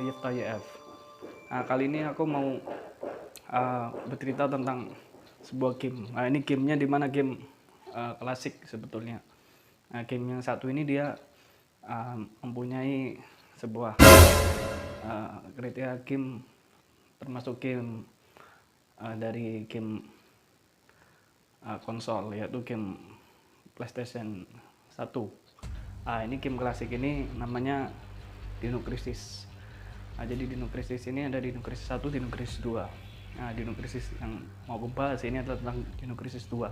YF. Nah, kali ini aku mau bercerita tentang sebuah game. Nah, ini gamenya dimana game klasik sebetulnya. Nah, game yang satu ini dia mempunyai sebuah kriteria game, termasuk game dari game konsol, yaitu game PlayStation 1. Ini game klasik ini namanya Dino Crisis. Jadi Dino Crisis ini ada Dino Crisis 1, Dino Crisis 2. Dino Crisis yang mau aku bahas ini adalah tentang Dino Crisis 2.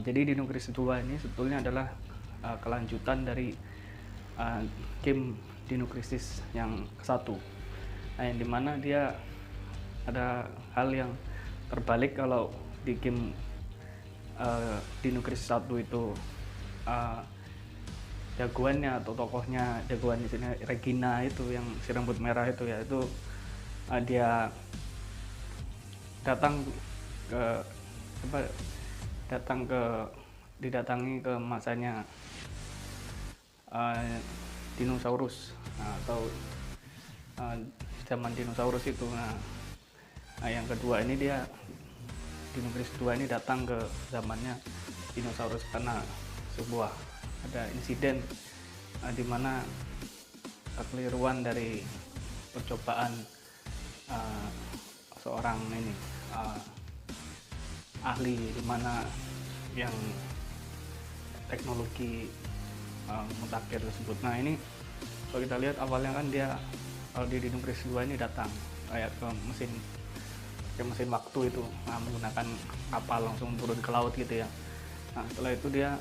Jadi Dino Crisis 2 ini sebetulnya adalah kelanjutan dari game Dino Crisis yang ke-1. Yang dimana dia ada hal yang terbalik. Kalau di game Dino Crisis 1 itu jagoannya atau tokohnya, jagoan di sini Regina itu yang si rambut merah itu ya, itu dia datang ke didatangi ke masanya dinosaurus, atau zaman dinosaurus itu. Yang kedua ini dia Dino Crisis 2 ini datang ke zamannya dinosaurus karena sebuah ada insiden di mana kekeliruan dari percobaan seorang ini ahli, di mana yang teknologi mutakhir tersebut. Nah, ini kalau kita lihat awalnya kan dia kalau di Dino Crisis 2 ini datang kayak ke mesin waktu itu, menggunakan kapal langsung turun ke laut gitu ya. Setelah itu dia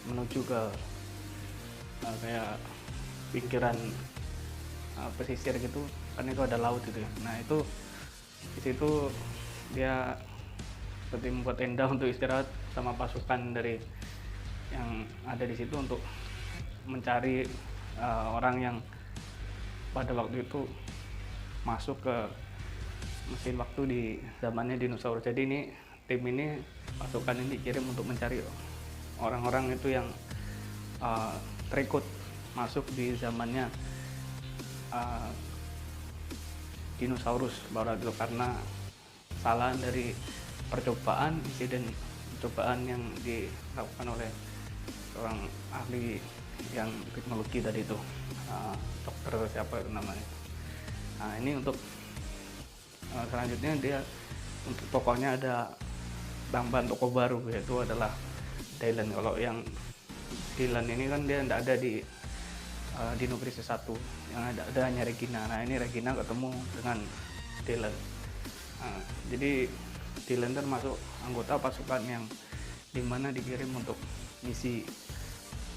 menuju ke kayak pinggiran pesisir gitu kan, itu ada laut gitu ya. Nah, itu di situ dia seperti membuat tenda untuk istirahat sama pasukan dari yang ada di situ untuk mencari orang yang pada waktu itu masuk ke mesin waktu di zamannya dinosaurus. Jadi ini tim ini, pasukan ini dikirim untuk mencari orang-orang itu yang terikut masuk di zamannya dinosaurus baru itu, karena kesalahan dari insiden percobaan yang dilakukan oleh seorang ahli yang teknologi tadi itu, dokter siapa itu namanya. Ini untuk selanjutnya dia untuk tokohnya ada tambahan tokoh baru, yaitu adalah Dylan. Kalau yang Dylan ini kan dia tidak ada di Dino Crisis 1, yang ada hanya Regina. Nah, ini Regina ketemu dengan Dylan. Jadi Dylan termasuk anggota pasukan yang dimana dikirim untuk misi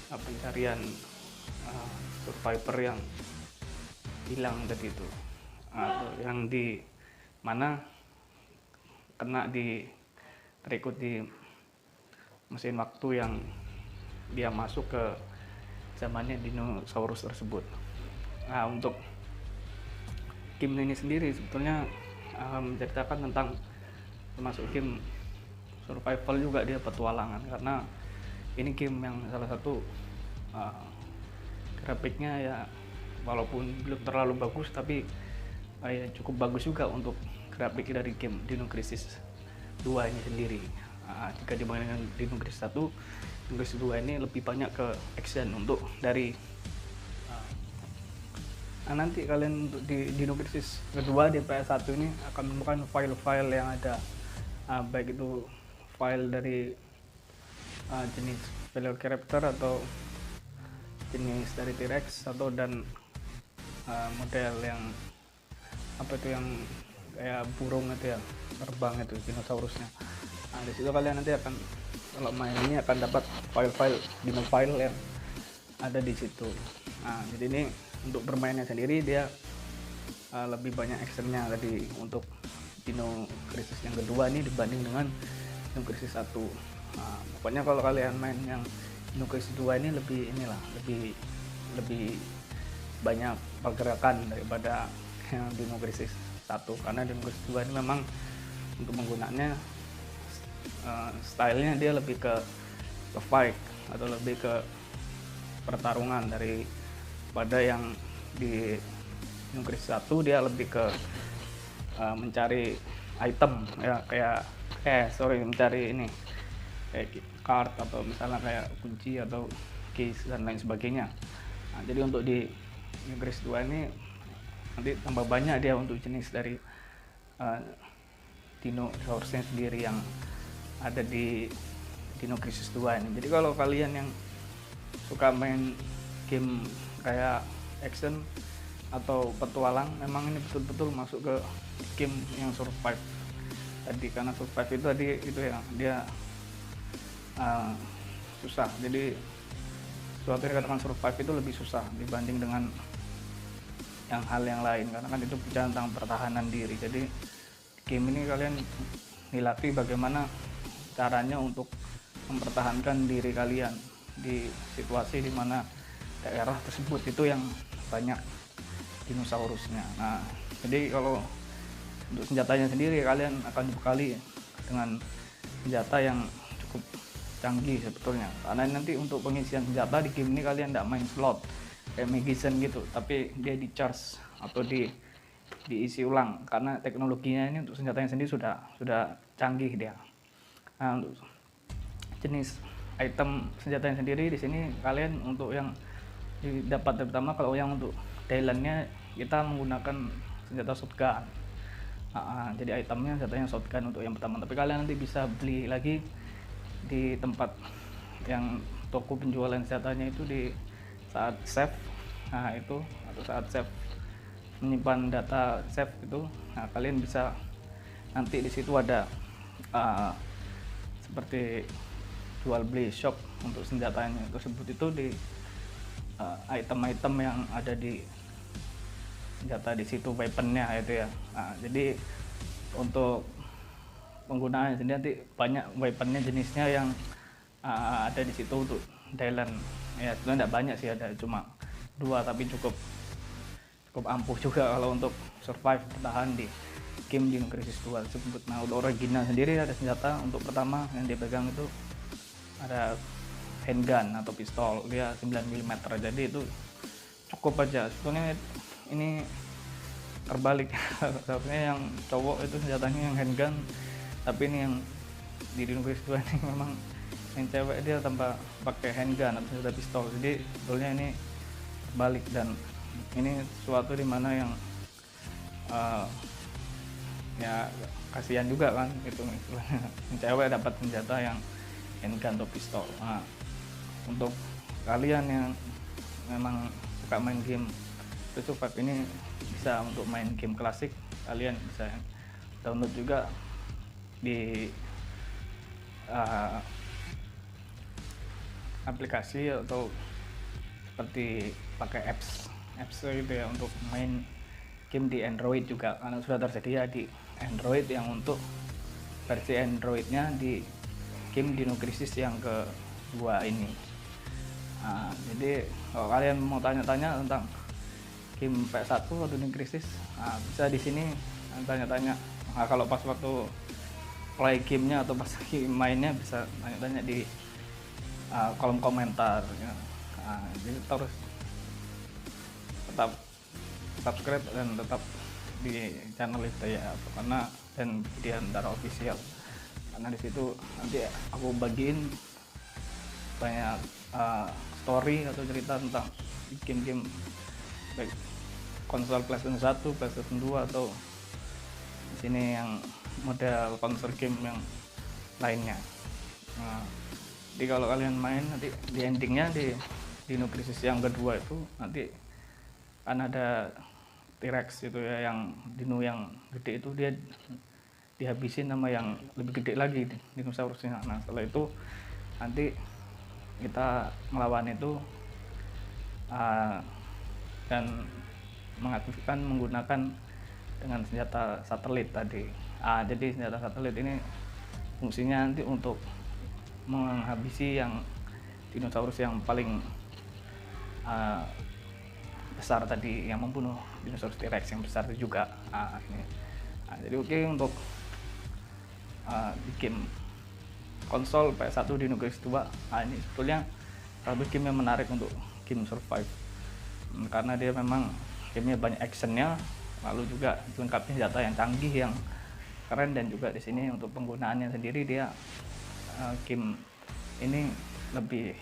pencarian survivor yang hilang tadi itu, yang di mana terikut di mesin waktu yang dia masuk ke zamannya dinosaurus tersebut. Untuk game ini sendiri sebetulnya menceritakan tentang, termasuk game survival juga, dia petualangan, karena ini game yang salah satu grafiknya ya walaupun belum terlalu bagus, tapi ya cukup bagus juga untuk grafik dari game Dino Crisis 2 ini sendiri. Jika dibandingkan Dino Crisis 1, Dino Crisis 2 ini lebih banyak ke action untuk dari nanti kalian untuk di Dino Crisis kedua di PS1 ini akan menemukan file-file yang ada, baik itu file dari jenis Velociraptor atau jenis dari T-Rex, atau dan model yang yang kayak burung itu ya, terbang itu dinosaurusnya. Di situ kalian nanti akan, kalau main ini akan dapat file-file dino file yang ada di situ. Jadi ini untuk bermainnya sendiri dia lebih banyak actionnya tadi untuk Dino Crisis yang kedua ini dibanding dengan Dino Crisis 1. Pokoknya kalau kalian main yang Dino Crisis 2 ini lebih banyak pergerakan daripada yang Dino Crisis 1, karena Dino Crisis 2 ini memang untuk menggunakannya stylenya dia lebih ke fight atau lebih ke pertarungan daripada yang di Dino Crisis 1 dia lebih ke mencari item ya, mencari ini kayak card atau misalnya kayak kunci atau case dan lain sebagainya. Nah, jadi untuk di Dino Crisis 2 ini nanti tambah banyak dia untuk jenis dari dinosaurusnya sendiri yang ada di Dino Crisis 2 ini. Jadi kalau kalian yang suka main game kayak action atau petualang, memang ini betul-betul masuk ke game yang survive tadi, karena survive itu tadi itu ya dia susah. Jadi suatu yang dikatakan survive itu lebih susah dibanding dengan hal yang lain, karena kan itu bicara tentang pertahanan diri. Jadi game ini kalian dilatih bagaimana caranya untuk mempertahankan diri kalian di situasi dimana daerah tersebut itu yang banyak dinosaurusnya. Nah, jadi kalau untuk senjatanya sendiri kalian akan dibekali dengan senjata yang cukup canggih sebetulnya, karena nanti untuk pengisian senjata di game ini kalian tidak main slot kayak magazine gitu, tapi dia di charge atau diisi ulang, karena teknologinya ini untuk senjatanya sendiri sudah canggih dia. Nah, untuk jenis item senjatanya sendiri di sini kalian untuk yang didapat pertama, kalau yang untuk Thailandnya kita menggunakan senjata shotgun. Jadi itemnya senjatanya shotgun untuk yang pertama, tapi kalian nanti bisa beli lagi di tempat yang toko penjualan senjatanya itu di saat save. Nah itu, atau saat save menyimpan data save itu, nah kalian bisa nanti di situ ada seperti jual beli shop untuk senjatanya tersebut itu di item-item yang ada di senjata di situ, weaponnya itu ya. Nah, jadi untuk penggunaannya sendiri nanti banyak weaponnya jenisnya yang ada di situ untuk Thailand ya. Sebenarnya tidak banyak sih, ada cuma 2, tapi cukup ampuh juga kalau untuk survive, bertahan di game Dino Crisis 2 tersebut. Nah, untuk original sendiri ada senjata untuk pertama yang dia pegang itu ada handgun atau pistol, dia 9mm, jadi itu cukup aja. Sebetulnya ini terbalik, seharusnya yang cowok itu senjatanya yang handgun, tapi ini yang di Dino Crisis 2 ini memang yang cewek dia tanpa pakai handgun atau senjata pistol. Jadi sebetulnya ini terbalik, dan ini suatu dimana yang ya kasihan juga kan gitu, yang cewek dapat senjata yang handgun atau pistol. Nah, untuk kalian yang memang suka main game survive ini bisa untuk main game klasik, kalian bisa download juga di aplikasi atau seperti pakai apps gitu ya untuk main game di Android juga, karena sudah tersedia di Android yang untuk versi Androidnya di game Dino Crisis yang kedua ini. Nah, jadi kalau kalian mau tanya-tanya tentang game PS1 atau Dino Crisis, nah, bisa di sini tanya-tanya. Nah, kalau pas waktu play gamenya atau pas mainnya bisa tanya-tanya di kolom komentar ya. Nah, jadi terus tetap subscribe dan tetap di channel itu ya, karena dan dia antara official, karena di situ nanti aku bagiin banyak story atau cerita tentang game-game baik konsol PlayStation 1, PlayStation 2 atau di sini yang model konsol game yang lainnya. Nah, jadi kalau kalian main nanti di endingnya di Dino Crisis yang kedua itu nanti kan ada T-Rex itu ya, yang dino yang gede itu dia dihabisin sama yang lebih gede lagi dinosaurusnya. Nah setelah itu nanti kita melawan itu dan mengaktifkan menggunakan dengan senjata satelit tadi. Jadi senjata satelit ini fungsinya nanti untuk menghabisi yang dinosaurus yang paling besar tadi, yang membunuh dinosaurus T-Rex yang besar itu juga. Jadi oke, untuk di game konsol PS1 Dino Crisis 2, ini sebetulnya satu game yang menarik untuk game survive, karena dia memang gamenya banyak actionnya, lalu juga dilengkapi senjata yang canggih yang keren. Dan juga di sini untuk penggunaannya sendiri dia game ini lebih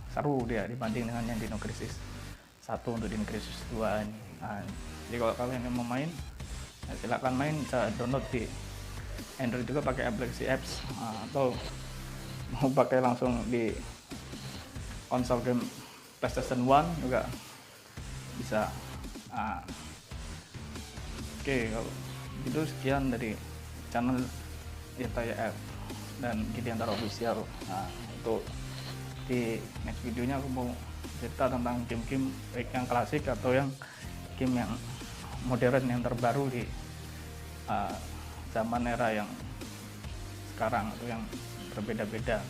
seru dia dibanding dengan yang Dino Crisis 1 untuk Dino Crisis 2 ini. Jadi kalau kalian yang mau main, silakan main, bisa download di Android juga pakai aplikasi apps, atau mau pakai langsung di konsol game PlayStation 1 juga bisa. Oke, kalau gitu sekian dari channel YTF dan Gideantara Official. Untuk di next videonya aku mau cerita tentang game-game baik yang klasik atau yang game yang modern yang terbaru di zaman era yang sekarang atau yang berbeda-beda.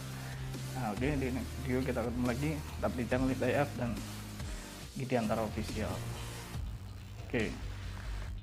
Oke, di next video kita ketemu lagi, tetap di channel YTF dan Gideantara Official. Oke.